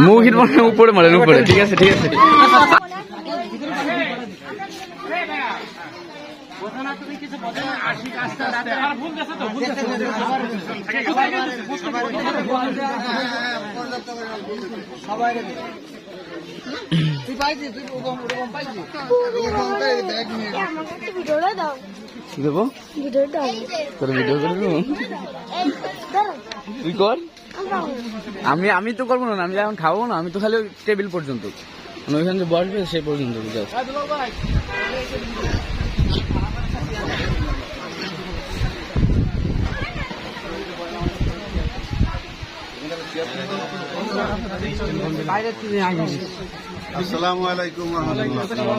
মুখির উপরে মারেন উপরে। ঠিক আছে ঠিক আছে। দেবো তোর ভিডিও করে দেবো তুই কর। আমি তো করবো না, আমি এখন খাবো না, আমি তো খালি টেবিল পর্যন্ত, ওইখানে যে বসবে সে পর্যন্ত। আসসালামু আলাইকুম ওয়া রাহমাতুল্লাহ।